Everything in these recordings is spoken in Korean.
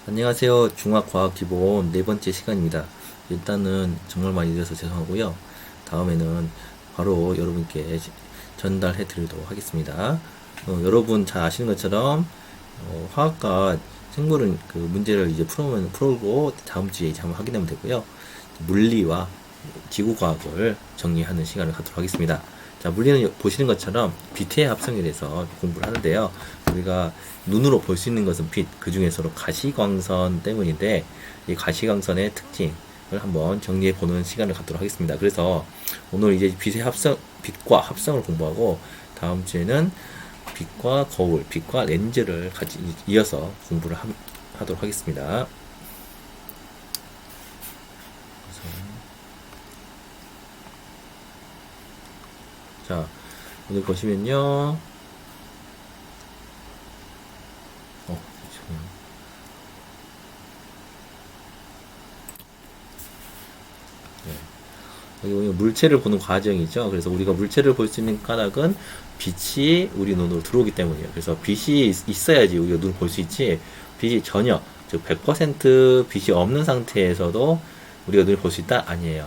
안녕하세요. 중학과학기본 네 번째 시간입니다. 일단은 정말 많이 늦어서 죄송하고요. 다음에는 바로 여러분께 전달해 드리도록 하겠습니다. 여러분 잘 아시는 것처럼 화학과 생물은 그 문제를 이제 풀고 다음 주에 이제 한번 확인하면 되고요. 물리와 지구과학을 정리하는 시간을 갖도록 하겠습니다. 자, 물리는 보시는 것처럼 빛의 합성에 대해서 공부를 하는데요. 우리가 눈으로 볼 수 있는 것은 빛, 그 중에서도 가시광선 때문인데, 이 가시광선의 특징을 한번 정리해 보는 시간을 갖도록 하겠습니다. 그래서 오늘 이제 빛과 합성을 공부하고, 다음 주에는 빛과 거울, 빛과 렌즈를 같이 이어서 공부를 하도록 하겠습니다. 자, 오늘 보시면요. 잠시만요. 여기 보면 물체를 보는 과정이죠. 그래서 우리가 물체를 볼 수 있는 까닭은 빛이 우리 눈으로 들어오기 때문이에요. 그래서 빛이 있어야지 우리가 눈을 볼 수 있지, 빛이 전혀, 즉 100% 빛이 없는 상태에서도 우리가 눈을 볼 수 있다? 아니에요.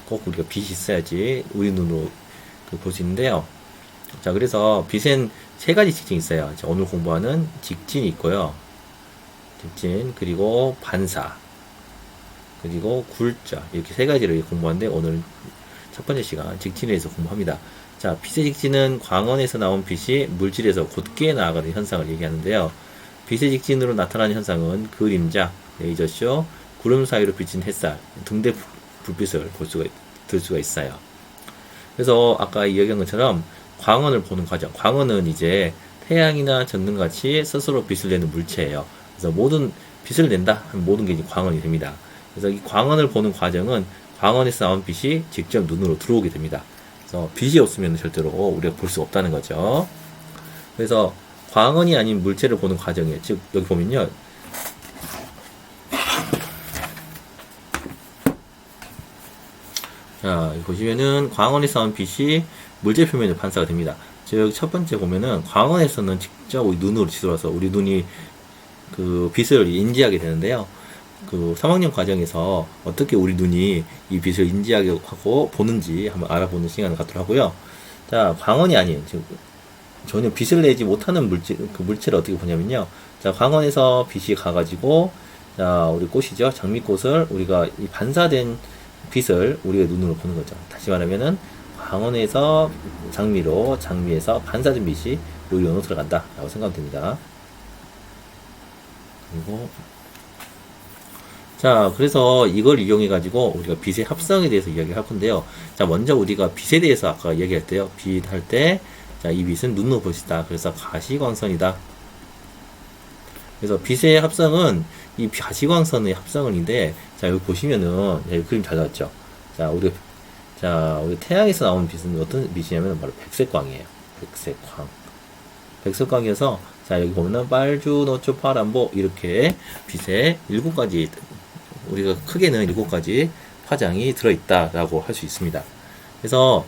꼭 우리가 빛이 있어야지 우리 눈으로 볼 수 있는데요. 자, 그래서 빛엔 세 가지 직진이 있어요. 자, 오늘 공부하는 직진이 있고요. 직진, 그리고 반사, 그리고 굴자, 이렇게 세 가지를 공부하는데, 오늘 첫 번째 시간 직진에 대해서 공부합니다. 자, 빛의 직진은 광원에서 나온 빛이 물질에서 곧게 나아가는 현상을 얘기하는데요. 빛의 직진으로 나타나는 현상은 그림자, 레이저쇼, 구름 사이로 비친 햇살 등대 불빛을 들 수가 있어요. 그래서 아까 이야기한 것처럼 광원을 보는 과정, 광원은 이제 태양이나 전등같이 스스로 빛을 내는 물체예요. 그래서 모든 빛을 낸다 하면 모든 게 이제 광원이 됩니다. 그래서 이 광원을 보는 과정은 광원에서 나온 빛이 직접 눈으로 들어오게 됩니다. 그래서 빛이 없으면 절대로 우리가 볼 수 없다는 거죠. 그래서 광원이 아닌 물체를 보는 과정이에요. 즉 여기 보면요. 자, 여기 보시면은 광원에서 나온 빛이 물체 표면에 반사가 됩니다. 즉 첫 번째 보면은 광원에서는 직접 우리 눈으로 지들어서 우리 눈이 그 빛을 인지하게 되는데요. 그 3학년 과정에서 어떻게 우리 눈이 이 빛을 인지하게 하고 보는지 한번 알아보는 시간을 갖도록 하고요. 자, 광원이 아닌, 즉 전혀 빛을 내지 못하는 그 물체를 어떻게 보냐면요. 자, 광원에서 빛이 가가지고, 자, 우리 꽃이죠. 장미꽃을 우리가 이 반사된 빛을 우리가 눈으로 보는 거죠. 다시 말하면은 광원에서 장미에서 반사된 빛이 우리 눈으로 들어간다라고 생각하면 됩니다. 그리고 자, 그래서 이걸 이용해 가지고 우리가 빛의 합성에 대해서 이야기를 할 건데요. 자, 먼저 우리가 빛에 대해서 아까 얘기할 때요. 빛 할 때, 자, 이 빛은 눈으로 볼 수 있다. 그래서 가시광선이다. 그래서 빛의 합성은 이 가시광선의 합성은인데, 자, 여기 보시면은, 여기 그림 잘 나왔죠? 자, 우리 태양에서 나온 빛은 어떤 빛이냐면 바로 백색광이에요. 백색광. 백색광이어서, 자, 여기 보면은 빨주, 노초, 파란보 이렇게 빛의 7가지, 우리가 크게는 7가지 파장이 들어있다라고 할 수 있습니다. 그래서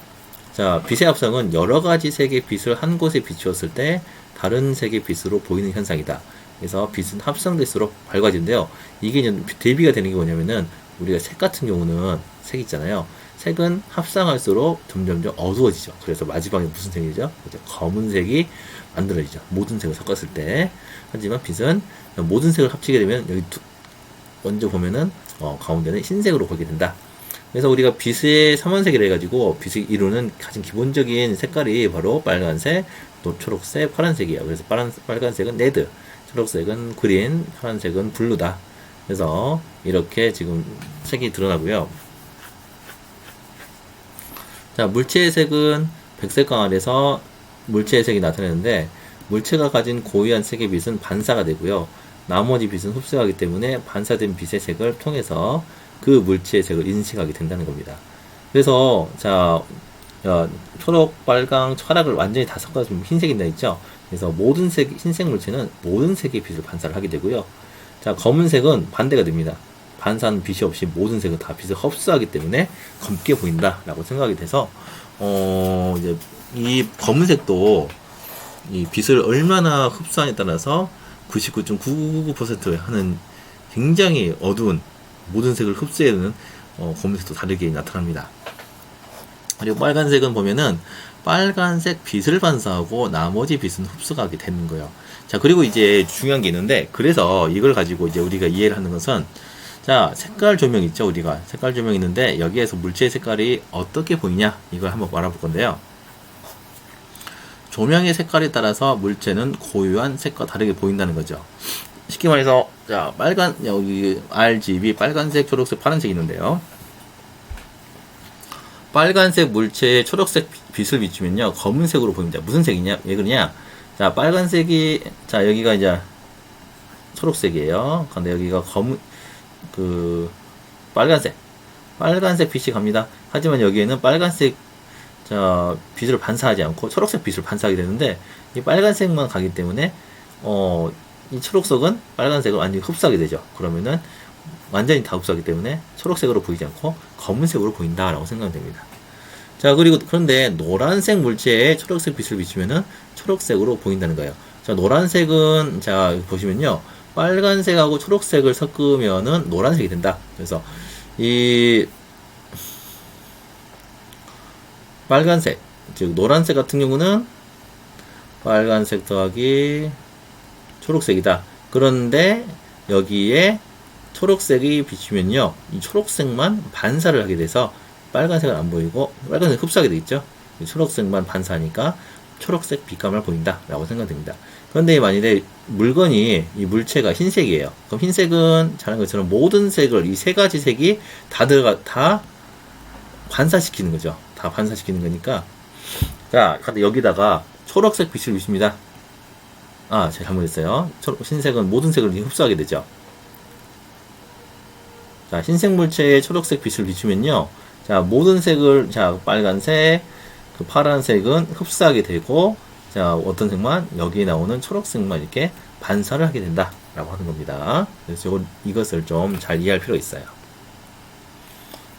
자, 빛의 합성은 여러 가지 색의 빛을 한 곳에 비추었을 때 다른 색의 빛으로 보이는 현상이다. 그래서 빛은 합성될수록 밝아지는데요. 이게 이제 대비가 되는 게 뭐냐면은 우리가 색 같은 경우는 색 있잖아요. 색은 합성할수록 점점점 어두워지죠. 그래서 마지막에 무슨 색이죠? 검은색이 만들어지죠. 모든 색을 섞었을 때. 하지만 빛은 모든 색을 합치게 되면 여기 먼저 보면은 가운데는 흰색으로 보게 된다. 그래서 우리가 빛의 삼원색이라 해가지고 빛을 이루는 가장 기본적인 색깔이 바로 빨간색, 또 초록색, 파란색이에요. 그래서 빨간색은 레드, 초록색은 그린, 파란색은 블루다. 그래서 이렇게 지금 색이 드러나고요. 자, 물체의 색은 백색광 아래서 물체의 색이 나타내는데, 물체가 가진 고유한 색의 빛은 반사가 되고요. 나머지 빛은 흡수하기 때문에 반사된 빛의 색을 통해서 그 물체의 색을 인식하게 된다는 겁니다. 그래서 자, 초록, 빨강, 철학을 완전히 다 섞어서 흰색이 나 있죠. 그래서 흰색 물체는 모든 색의 빛을 반사를 하게 되고요. 자, 검은색은 반대가 됩니다. 반사하는 빛이 없이 모든 색은 다 빛을 흡수하기 때문에 검게 보인다라고 생각이 돼서 이제 이 검은색도 이 빛을 얼마나 흡수하냐에 따라서 99.999% 하는 굉장히 어두운 모든 색을 흡수해내는 검은색도 다르게 나타납니다. 그리고 빨간색은 보면은 빨간색 빛을 반사하고 나머지 빛은 흡수가 하게 되는 거예요. 자, 그리고 이제 중요한 게 있는데, 그래서 이걸 가지고 이제 우리가 이해를 하는 것은, 자, 색깔 조명 있죠, 우리가. 색깔 조명 있는데, 여기에서 물체의 색깔이 어떻게 보이냐? 이걸 한번 알아볼 건데요. 조명의 색깔에 따라서 물체는 고유한 색과 다르게 보인다는 거죠. 쉽게 말해서, 자, 여기 RGB, 빨간색, 초록색, 파란색이 있는데요. 빨간색 물체에 초록색 빛을 비추면요, 검은색으로 보입니다. 무슨 색이냐? 왜 그러냐? 자, 빨간색이, 자, 여기가 이제 초록색이에요. 근데 여기가 빨간색 빛이 갑니다. 하지만 여기에는 빨간색, 자, 빛을 반사하지 않고 초록색 빛을 반사하게 되는데, 이 빨간색만 가기 때문에, 이 초록색은 빨간색을 완전히 흡수하게 되죠. 그러면은, 완전히 다 흡수하기 때문에 초록색으로 보이지 않고 검은색으로 보인다라고 생각하면 됩니다. 자, 그런데 노란색 물체에 초록색 빛을 비추면은 초록색으로 보인다는 거예요. 자, 노란색은, 자, 보시면요, 빨간색하고 초록색을 섞으면은 노란색이 된다. 그래서 이 빨간색, 즉 노란색 같은 경우는 빨간색 더하기 초록색이다. 그런데 여기에 초록색이 비추면요, 이 초록색만 반사를 하게 돼서 빨간색은 안 보이고 빨간색 흡수하게 되겠죠. 초록색만 반사하니까 초록색 빛감을 보인다 라고 생각됩니다. 그런데 만일에 이 물체가 흰색이에요. 그럼 흰색은 잘한 것처럼 모든 색을, 이 세 가지 색이 다 반사시키는 거죠. 다 반사시키는 거니까. 자, 여기다가 초록색 빛을 비춥니다. 제가 잘못했어요. 흰색은 모든 색을 흡수하게 되죠. 자, 흰색 물체에 초록색 빛을 비추면요, 자, 모든 색을, 자, 빨간색, 파란색은 흡수하게 되고, 자, 어떤 색만, 여기에 나오는 초록색만 이렇게 반사를 하게 된다 라고 하는 겁니다. 그래서 이것을 좀 잘 이해할 필요가 있어요.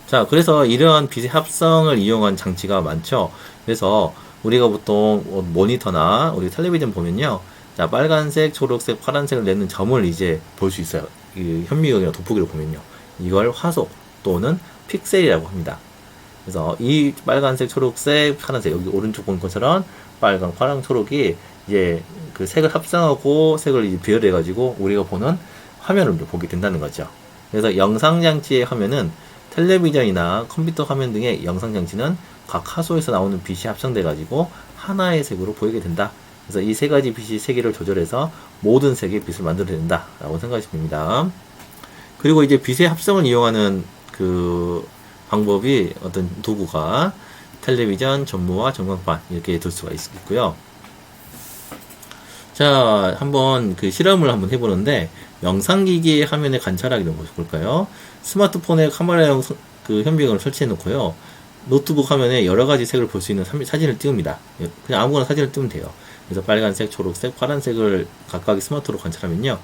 자, 그래서 이러한 빛의 합성을 이용한 장치가 많죠. 그래서 우리가 보통 모니터나 우리 텔레비전 보면요, 자, 빨간색, 초록색, 파란색을 내는 점을 이제 볼 수 있어요. 이 현미경이나 돋보기로 보면요, 이걸 화소 또는 픽셀이라고 합니다. 그래서 이 빨간색, 초록색, 파란색, 여기 오른쪽 본 것처럼 빨강, 파랑, 초록이 이제 그 색을 합성하고 색을 이제 비율해가지고 우리가 보는 화면을 보게 된다는 거죠. 그래서 영상장치의 화면은 텔레비전이나 컴퓨터 화면 등의 영상장치는 각 화소에서 나오는 빛이 합성돼가지고 하나의 색으로 보이게 된다. 그래서 이 세 가지 빛이 세기를 조절해서 모든 색의 빛을 만들어낸다 라고 생각하시면 됩니다. 그리고 이제 빛의 합성을 이용하는 그 방법이, 어떤 도구가 텔레비전, 전무와 전광판 이렇게 둘 수가 있고요. 자, 한번 그 실험을 한번 해보는데, 영상기기의 화면의 관찰하기를 볼까요? 스마트폰에 카메라용 그 현미경을 설치해 놓고요, 노트북 화면에 여러 가지 색을 볼 수 있는 사진을 띄웁니다. 그냥 아무거나 사진을 띄우면 돼요. 그래서 빨간색, 초록색, 파란색을 각각 스마트로 관찰하면요,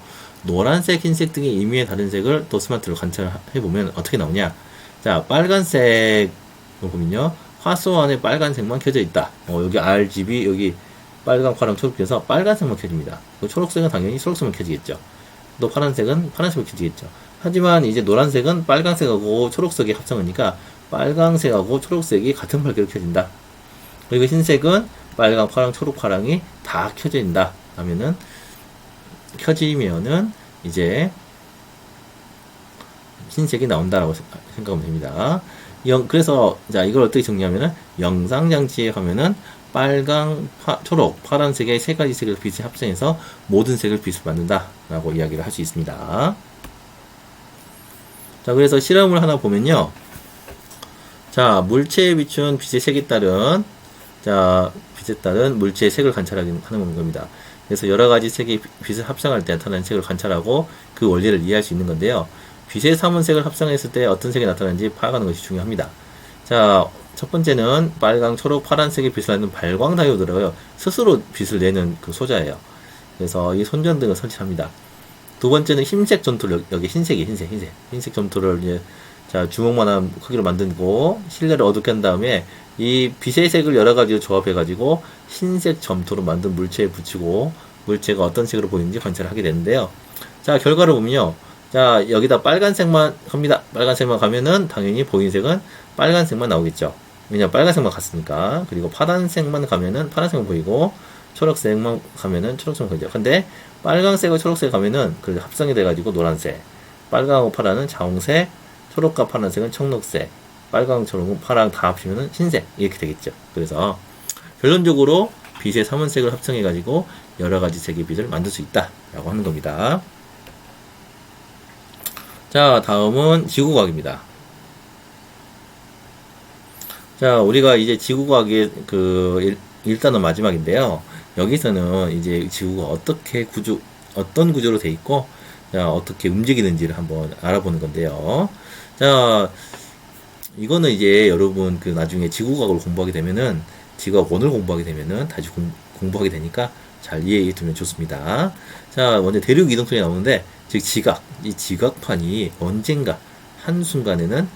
노란색, 흰색 등의 의미의 다른 색을 또 스마트로 관찰해보면 어떻게 나오냐. 자, 빨간색을 보면요, 화소 안에 빨간색만 켜져 있다. 여기 RGB, 여기 빨강, 파랑, 초록해서 빨간색만 켜집니다. 초록색은 당연히 초록색만 켜지겠죠. 또 파란색은 파란색만 켜지겠죠. 하지만 이제 노란색은 빨간색하고 초록색이 합성하니까 빨강색하고 초록색이 같은 밝기로 켜진다. 그리고 흰색은 빨강, 파랑, 초록, 파랑이 다 켜져 있다 하면은, 켜지면은 이제 흰색이 나온다라고 생각하면 됩니다. 그래서 자, 이걸 어떻게 정리하면은, 영상장치에 하면은 빨강, 초록, 파란색의 세 가지 색을 빛을 합성해서 모든 색을 빛을 만든다 라고 이야기를 할 수 있습니다. 자, 그래서 실험을 하나 보면요, 자, 물체에 비춘 빛의 색에 따른, 자, 빛에 따른 물체의 색을 관찰하는 겁니다. 그래서 여러 가지 색의 빛을 합성할 때 나타나는 색을 관찰하고 그 원리를 이해할 수 있는 건데요. 빛의 삼원색을 합성했을 때 어떤 색이 나타나는지 파악하는 것이 중요합니다. 자, 첫 번째는 빨강, 초록, 파란색의 빛을 내는 발광 다이오드라고요, 스스로 빛을 내는 그 소자예요. 그래서 이 손전등을 설치합니다. 두 번째는 흰색 점토를, 여기 흰색 점토를 이제, 자, 주먹만한 크기로 만들고 실내를 어둡게 한 다음에 이 빛의 색을 여러 가지로 조합해 가지고 흰색 점토로 만든 물체에 붙이고 물체가 어떤 식으로 보이는지 관찰을 하게 되는데요. 자, 결과를 보면요. 자, 여기다 빨간색만 갑니다. 빨간색만 가면은 당연히 보이는 색은 빨간색만 나오겠죠. 왜냐, 빨간색만 갔으니까. 그리고 파란색만 가면은 파란색만 보이고, 초록색만 가면은 초록색만 보이죠. 근데 빨간색과 초록색 가면은 그 합성이 돼가지고 노란색, 빨강하고 파란은 자홍색, 초록과 파란색은 청록색, 빨강, 초록, 파랑 다 합치면은 흰색 이렇게 되겠죠. 그래서 결론적으로 빛의 삼원색을 합성해가지고 여러 가지 색의 빛을 만들 수 있다라고 하는 겁니다. 자, 다음은 지구과학입니다. 자, 우리가 이제 지구과학의 일단은 마지막인데요. 여기서는 이제 지구가 어떤 구조로 돼 있고, 자, 어떻게 움직이는지를 한번 알아보는 건데요. 자, 이거는 이제 여러분 나중에 지구과학을 공부하게 되면은, 지구과학 원을 공부하게 되면은 다시 공부하게 되니까 잘 이해해 두면 좋습니다. 자, 먼저 대륙 이동성이 나오는데, 즉 이 지각판이 언젠가 한순간에는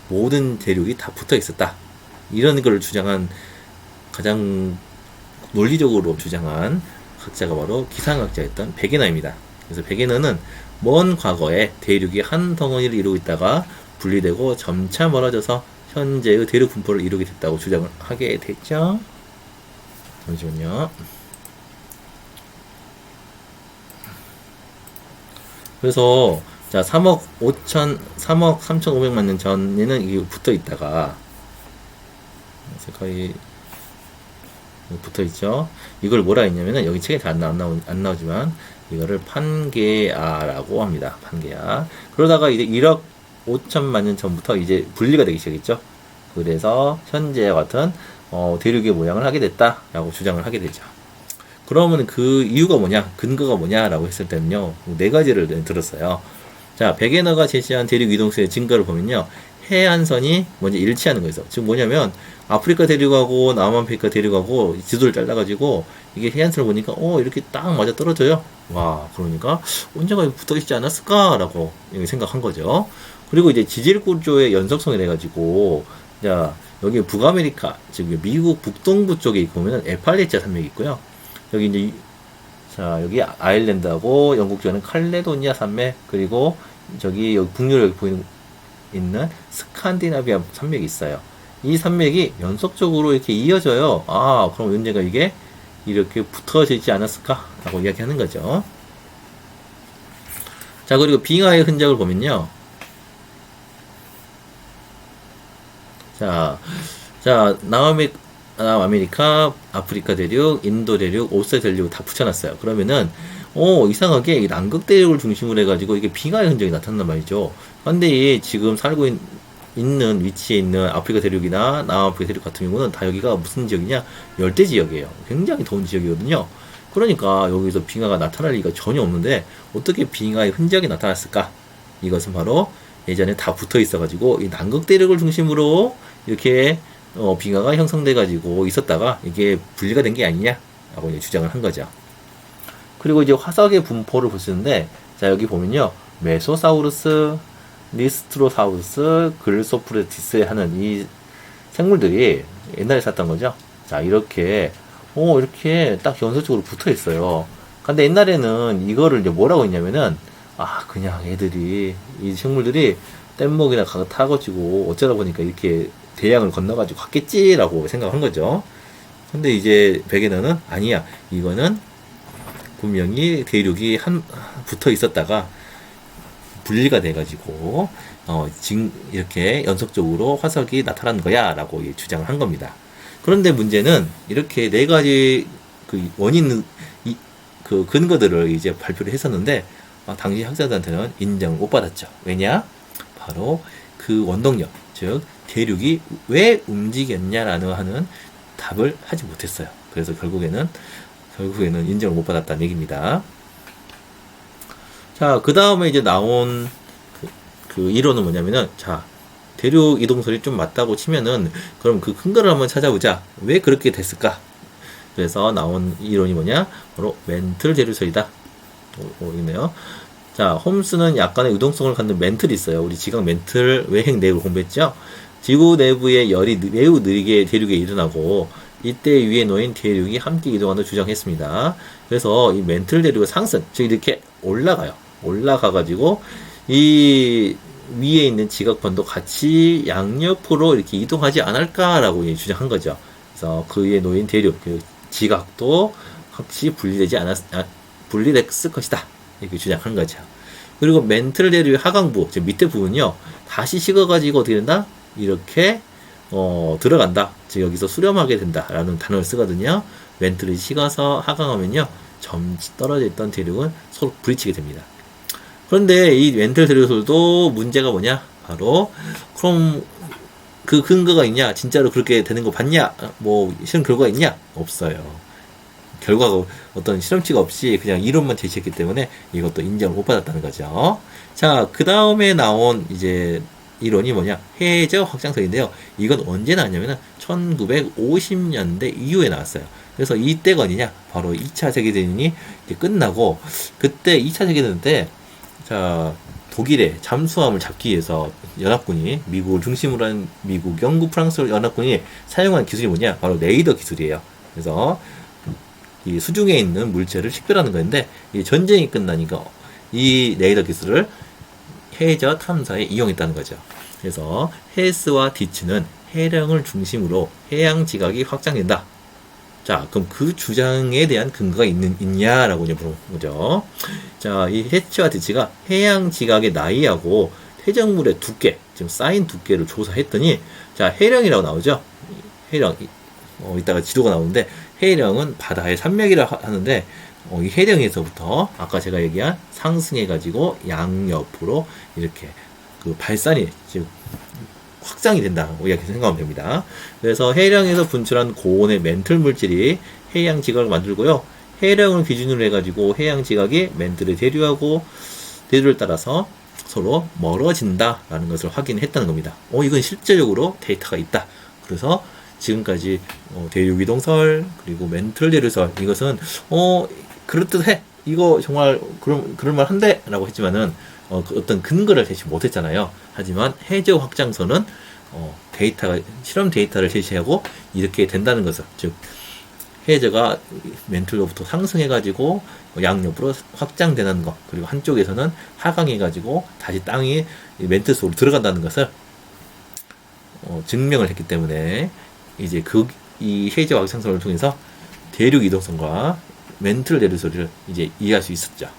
모든 대륙이 다 붙어 있었다. 이런 걸 주장한, 가장 논리적으로 주장한 학자가 바로 기상학자였던 베게너입니다. 그래서 베게너는 먼 과거에 대륙이 한 덩어리를 이루고 있다가 분리되고 점차 멀어져서 현재의 대륙 분포를 이루게 됐다고 주장을 하게 됐죠. 잠시만요. 그래서 자, 3억 3,500만 년 전에는 이게 붙어 있다가 색깔이 붙어 있죠. 이걸 뭐라 했냐면은 여기 책에 안 나오지만 이거를 판게아라고 합니다. 판게아. 그러다가 이제 1억 5천만 년 전부터 이제 분리가 되기 시작했죠. 그래서 현재와 같은 대륙의 모양을 하게 됐다라고 주장을 하게 되죠. 그러면 그 이유가 뭐냐, 근거가 뭐냐라고 했을 때는요, 네 가지를 들었어요. 자, 베게너가 제시한 대륙 이동수의 증거를 보면요, 해안선이 먼저 일치하는 거예요. 지금 뭐냐면 아프리카 대륙하고 남아프리카 대륙하고 지도를 잘라가지고 이게 해안선을 보니까 이렇게 딱 맞아 떨어져요. 와, 그러니까 언젠가 붙어 있지 않았을까라고 생각한 거죠. 그리고 이제 지질 구조의 연속성이 돼가지고, 자, 여기 북아메리카, 즉 미국 북동부 쪽에 보면은 에팔레치아 산맥이 있고요. 여기 이제 여기 아일랜드하고 영국 쪽에는 칼레도니아 산맥, 그리고 여기 북유럽 있는 스칸디나비아 산맥이 있어요. 이 산맥이 연속적으로 이렇게 이어져요. 아, 그럼 언젠가 이게 이렇게 붙어져 있지 않았을까라고 이야기하는 거죠. 자, 그리고 빙하의 흔적을 보면요. 자, 남아메리카, 아프리카 대륙, 인도 대륙, 오세아니아 대륙 다 붙여놨어요. 그러면은, 이상하게 이 남극 대륙을 중심으로 해가지고 이게 빙하의 흔적이 나타난단 말이죠. 근데 지금 살고 있는 위치에 있는 아프리카 대륙이나 남아프리카 대륙 같은 경우는 다 여기가 무슨 지역이냐? 열대 지역이에요. 굉장히 더운 지역이거든요. 그러니까 여기서 빙하가 나타날 리가 전혀 없는데 어떻게 빙하의 흔적이 나타났을까? 이것은 바로 예전에 다 붙어 있어가지고 이 남극 대륙을 중심으로 이렇게 빙하가 형성돼가지고 있었다가 이게 분리가 된 게 아니냐라고 이제 주장을 한 거죠. 그리고 이제 화석의 분포를 보시는데, 자, 여기 보면요, 메소사우루스, 니스트로사우루스, 글소프레티스 하는 이 생물들이 옛날에 샀던 거죠. 자, 이렇게 딱 연속적으로 붙어 있어요. 근데 옛날에는 이거를 이제 뭐라고 했냐면은, 그냥 이 생물들이 뗏목이나 타가지고 어쩌다 보니까 이렇게 대양을 건너가지고 갔겠지라고 생각한 거죠. 근데 이제 베게너는 아니야. 이거는 분명히 대륙이 붙어 있었다가 분리가 돼가지고 이렇게 연속적으로 화석이 나타난 거야라고 주장을 한 겁니다. 그런데 문제는 이렇게 네 가지 원인 근거들을 이제 발표를 했었는데 당시 학자들한테는 인정을 못 받았죠. 왜냐? 바로 그 원동력, 즉 대륙이 왜 움직였냐라는 하는 답을 하지 못했어요. 그래서 결국에는 인정을 못 받았다는 얘기입니다. 자, 그 다음에 이제 나온 이론은 뭐냐면은, 자, 대륙 이동설이 좀 맞다고 치면은, 그럼 그 근거를 한번 찾아보자. 왜 그렇게 됐을까? 그래서 나온 이론이 뭐냐? 바로 멘틀 대륙설이다. 있네요. 자, 홈스는 약간의 유동성을 갖는 멘틀이 있어요. 우리 지각 멘틀 외행 내역을 공부했죠? 지구 내부의 열이 매우 느리게 대륙에 일어나고, 이때 위에 놓인 대륙이 함께 이동한다고 주장했습니다. 그래서 이 멘틀 대륙의 상승, 즉 이렇게 올라가요. 올라가가지고 이 위에 있는 지각판도 같이 양옆으로 이렇게 이동하지 않을까라고 주장한 거죠. 그래서 그 위에 놓인 대륙, 그 지각도 같이 분리됐을 것이다. 이렇게 주장한 거죠. 그리고 멘틀 대륙의 하강부, 즉 밑에 부분요, 다시 식어가지고 어떻게 된다? 이렇게 들어간다. 즉 여기서 수렴하게 된다라는 단어를 쓰거든요. 멘틀이 식어서 하강하면요, 점치 떨어져 있던 대륙은 서로 부딪히게 됩니다. 그런데 이 멘틀 대륙설도 문제가 뭐냐? 바로 그럼 그 근거가 있냐? 진짜로 그렇게 되는 거 봤냐? 뭐 실험 결과가 있냐? 없어요. 결과가 어떤 실험치가 없이 그냥 이론만 제시했기 때문에 이것도 인정을 못 받았다는 거죠. 자, 그 다음에 나온 이제 이론이 뭐냐? 해적 확장설인데요. 이건 언제 나왔냐면은 1950년대 이후에 나왔어요. 그래서 이때가 어디냐? 바로 2차 세계대전이 끝나고, 그때 2차 세계대전 때, 자, 독일의 잠수함을 잡기 위해서 연합군이, 미국을 중심으로 한 미국, 영국, 프랑스 연합군이 사용한 기술이 뭐냐? 바로 레이더 기술이에요. 그래서 이 수중에 있는 물체를 식별하는 건데, 이 전쟁이 끝나니까 이 레이더 기술을 해저 탐사에 이용했다는 거죠. 그래서 헤스와 디츠는 해령을 중심으로 해양 지각이 확장된다. 자, 그럼 그 주장에 대한 근거가 있냐라고 이제 물어본 거죠. 자, 이 헤스와 디츠가 해양 지각의 나이하고 퇴적물의 두께, 지금 쌓인 두께를 조사했더니, 자, 해령이라고 나오죠. 해령, 이따가 지도가 나오는데, 해령은 바다의 산맥이라 하는데, 이 해령에서부터 아까 제가 얘기한 상승해가지고 양옆으로 이렇게 그 발산이, 즉 확장이 된다고 이렇게 생각하면 됩니다. 그래서 해령에서 분출한 고온의 멘틀 물질이 해양 지각을 만들고요. 해령을 기준으로 해가지고 해양 지각이 멘틀의 대류를 따라서 서로 멀어진다라는 것을 확인했다는 겁니다. 이건 실제적으로 데이터가 있다. 그래서 지금까지 대륙 이동설 그리고 멘틀 대류설, 이것은 그럴듯해, 이거 정말 그럴만한데 라고 했지만은 어떤 근거를 제시 못했잖아요. 하지만 해저 확장선은 데이터가, 실험 데이터를 제시하고 이렇게 된다는 것을, 즉 해저가 멘틀로부터 상승해가지고 양옆으로 확장되는 것, 그리고 한쪽에서는 하강해가지고 다시 땅이 멘틀 속으로 들어간다는 것을 증명을 했기 때문에 이제 이 해저 확장선을 통해서 대륙 이동선과 멘틀 대류설을 이제 이해할 수 있었죠.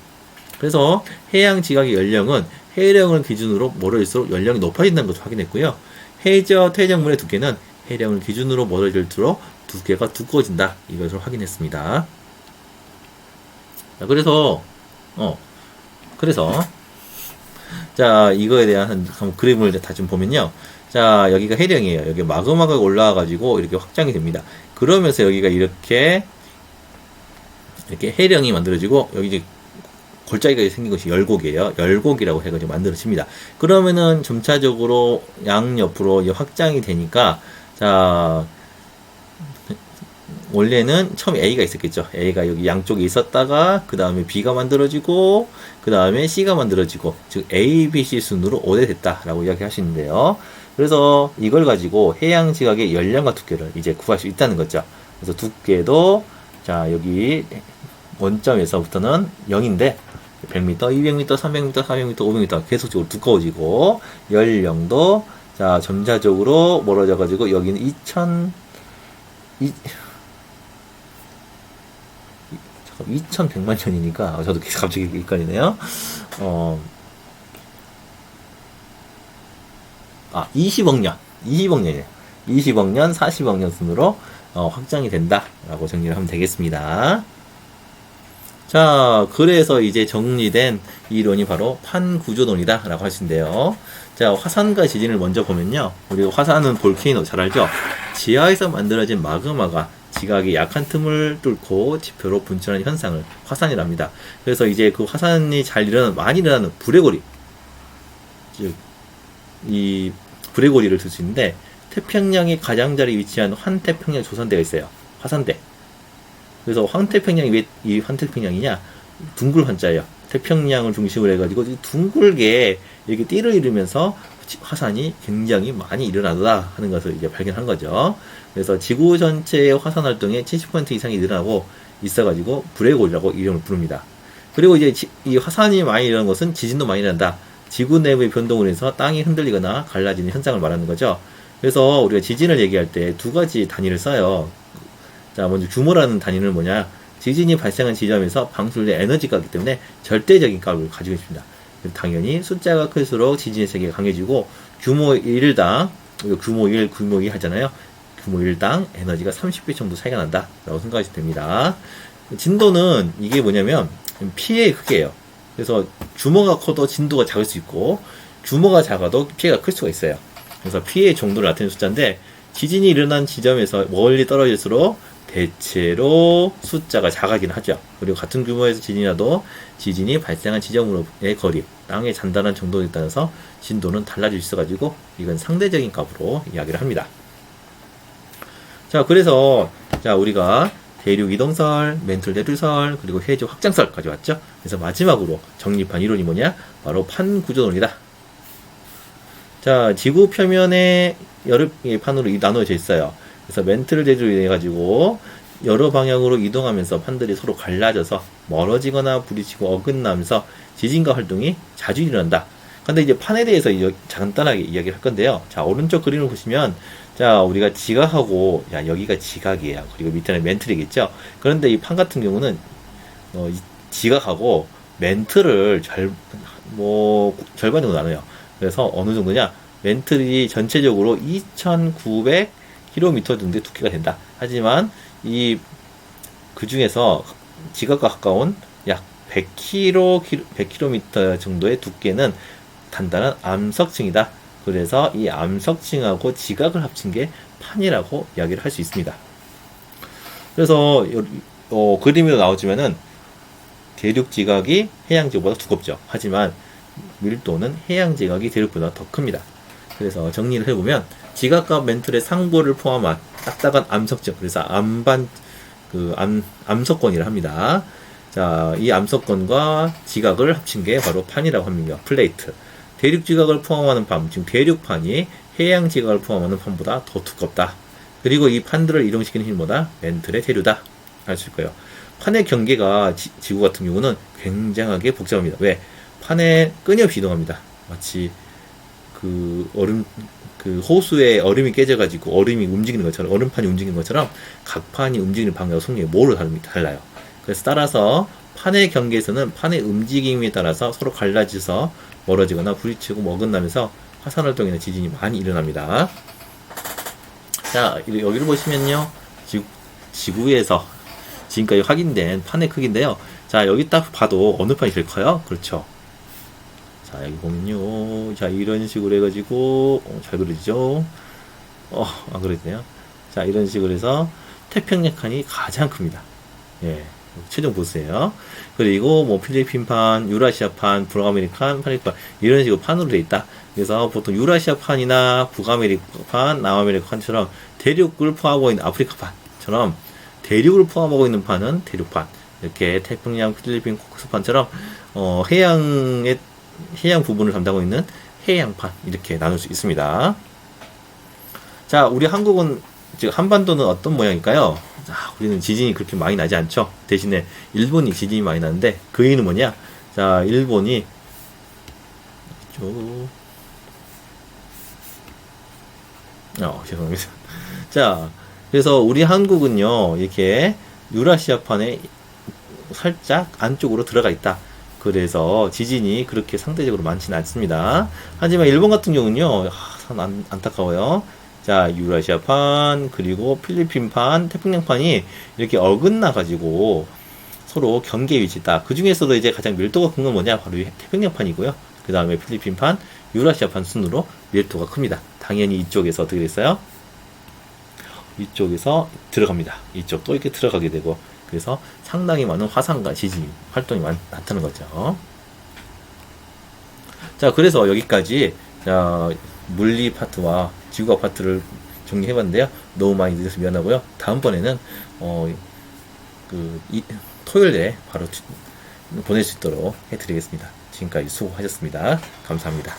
그래서 해양 지각의 연령은 해령을 기준으로 멀어질수록 연령이 높아진다는 것을 확인했고요. 해저 퇴적물의 두께는 해령을 기준으로 멀어질수록 두께가 두꺼워진다, 이것을 확인했습니다. 자, 그래서 자, 이거에 대한 한번 그림을 다 좀 보면요. 자, 여기가 해령이에요. 여기 마그마가 올라와가지고 이렇게 확장이 됩니다. 그러면서 여기가 이렇게 해령이 만들어지고, 여기 이제 골짜기가 생긴 것이 열곡이에요. 열곡이라고 해가지고 만들어집니다. 그러면은 점차적으로 양옆으로 확장이 되니까, 자, 원래는 처음 A가 있었겠죠. A가 여기 양쪽에 있었다가, 그 다음에 B가 만들어지고, 그 다음에 C가 만들어지고, 즉 A, B, C 순으로 5대 됐다라고 이야기하시는데요. 그래서 이걸 가지고 해양 지각의 연령과 두께를 이제 구할 수 있다는 거죠. 그래서 두께도, 자, 여기 원점에서부터는 0인데 100m, 200m, 300m, 400m, 500m 계속적으로 두꺼워지고, 연령도 자 점차적으로 멀어져 가지고 여기는 2100만 년이니까 저도 갑자기 헷갈리네요. 20억 년이에요. 20억 년, 40억 년 순으로 확장이 된다라고 정리를 하면 되겠습니다. 자, 그래서 이제 정리된 이론이 바로 판구조론이다라고 하신대요. 자, 화산과 지진을 먼저 보면요. 우리 화산은 볼케이노 잘 알죠? 지하에서 만들어진 마그마가 지각이 약한 틈을 뚫고 지표로 분출하는 현상을 화산이랍니다. 그래서 이제 그 화산이 많이 일어나는 불레고리, 즉 이 불레고리를 들 수 있는데, 태평양의 가장자리에 위치한 환태평양 조선대가 있어요. 화산대. 그래서 환태평양이 왜 이 환태평양이냐? 둥글 환자예요. 태평양을 중심으로 해가지고 둥글게 이렇게 띠를 이루면서 화산이 굉장히 많이 일어나다 하는 것을 이제 발견한 거죠. 그래서 지구 전체의 화산 활동의 70% 이상이 일어나고 있어가지고 블랙홀이라고 이름을 부릅니다. 그리고 이제 이 화산이 많이 일어나는 것은 지진도 많이 일어난다. 지구 내부의 변동으로 해서 땅이 흔들리거나 갈라지는 현상을 말하는 거죠. 그래서 우리가 지진을 얘기할 때 두 가지 단위를 써요. 자, 먼저 규모라는 단위는 뭐냐? 지진이 발생한 지점에서 방출된 에너지가 있기 때문에 절대적인 값을 가지고 있습니다. 당연히 숫자가 클수록 지진의 세계가 강해지고 규모 1당, 규모 1, 규모 2 하잖아요. 규모 1당 에너지가 30배 정도 차이가 난다 라고 생각하시면 됩니다. 진도는 이게 뭐냐면 피해의 크기예요. 그래서 규모가 커도 진도가 작을 수 있고 규모가 작아도 피해가 클 수가 있어요. 그래서 피해의 정도를 나타내는 숫자인데 지진이 일어난 지점에서 멀리 떨어질수록 대체로 숫자가 작아지긴 하죠. 그리고 같은 규모에서 지진이 나도 지진이 발생한 지점으로의 거리, 땅의 잔단한 정도에 따라서 진도는 달라질 수 있어가지고 이건 상대적인 값으로 이야기를 합니다. 자, 그래서 자 우리가 대륙 이동설, 멘틀 대류설, 그리고 해저 확장설까지 왔죠. 그래서 마지막으로 정립한 이론이 뭐냐? 바로 판구조론이다. 자, 지구 표면에 여러 판으로 나누어져 있어요. 그래서 멘틀 대류로 인해 가지고 여러 방향으로 이동하면서 판들이 서로 갈라져서 멀어지거나 부딪히고 어긋나면서 지진과 활동이 자주 일어난다. 근데 이제 판에 대해서 간단하게 이야기를 할 건데요. 자, 오른쪽 그림을 보시면 자, 우리가 지각하고, 야, 여기가 지각이에요. 그리고 밑에는 멘틀이겠죠? 그런데 이 판 같은 경우는, 이 지각하고 멘틀을 절반 정도 나눠요. 그래서 어느 정도냐? 멘틀이 전체적으로 2,900km 정도의 두께가 된다. 하지만, 그 중에서 지각과 가까운 약 100km 정도의 두께는 단단한 암석층이다. 그래서 이 암석층하고 지각을 합친 게 판이라고 이야기를 할 수 있습니다. 그래서 그림으로 나오지만은 대륙 지각이 해양 지각보다 두껍죠. 하지만 밀도는 해양 지각이 대륙보다 더 큽니다. 그래서 정리를 해보면 지각과 멘틀의 상부를 포함한 딱딱한 암석층, 그래서 암석권이라 합니다. 자, 이 암석권과 지각을 합친 게 바로 판이라고 합니다. 플레이트. 대륙 지각을 포함하는 판, 지금 대륙판이 해양 지각을 포함하는 판보다 더 두껍다. 그리고 이 판들을 이동시키는 힘보다 멘틀의 대류다. 알 수 있고요. 판의 경계가 지구 같은 경우는 굉장하게 복잡합니다. 왜? 판에 끊임없이 이동합니다. 마치 호수에 얼음이 깨져가지고 얼음이 움직이는 것처럼, 얼음판이 움직이는 것처럼 각 판이 움직이는 방향과 속력이 모두 달라요. 그래서 따라서 판의 경계에서는 판의 움직임에 따라서 서로 갈라져서 멀어지거나 부딪히고 어긋나면서 화산활동이나 지진이 많이 일어납니다. 자, 여기를 보시면요. 지구에서 지금까지 확인된 판의 크기인데요. 자, 여기 딱 봐도 어느 판이 제일 커요? 그렇죠. 자, 여기 보면요. 자, 이런 식으로 해가지고, 잘 그려지죠? 안 그려지네요. 자, 이런 식으로 해서 태평양 판이 가장 큽니다. 예. 최종 보스예요. 그리고 뭐 필리핀판, 유라시아판, 북아메리칸, 파리판 이런 식으로 판으로 되어 있다. 그래서 보통 유라시아판이나 북아메리카판, 남아메리카판처럼 대륙을 포함하고 있는 아프리카판처럼 대륙을 포함하고 있는 판은 대륙판, 이렇게 태평양, 필리핀, 코크스판처럼 해양 부분을 담당하고 있는 해양판 이렇게 나눌 수 있습니다. 자, 우리 한국은 즉 한반도는 어떤 모양일까요? 자, 우리는 지진이 그렇게 많이 나지 않죠. 대신에 일본이 지진이 많이 나는데 그 이유는 뭐냐? 자, 일본이 죄송합니다. 자, 그래서 우리 한국은요 이렇게 유라시아판에 살짝 안쪽으로 들어가 있다. 그래서 지진이 그렇게 상대적으로 많지는 않습니다. 하지만 일본 같은 경우는요, 참 안타까워요. 자, 유라시아판, 그리고 필리핀판, 태평양판이 이렇게 어긋나가지고 서로 경계 위치다. 그 중에서도 이제 가장 밀도가 큰 건 뭐냐? 바로 태평양판이고요. 그 다음에 필리핀판, 유라시아판 순으로 밀도가 큽니다. 당연히 이쪽에서 어떻게 됐어요? 이쪽에서 들어갑니다. 이쪽 또 이렇게 들어가게 되고, 그래서 상당히 많은 화산과 지진 활동이 나타나는 거죠. 자, 그래서 여기까지 물리 파트와 지구과 파트를 정리해봤는데요. 너무 많이 늦어서 미안하고요. 다음번에는 토요일에 바로 보낼 수 있도록 해드리겠습니다. 지금까지 수고하셨습니다. 감사합니다.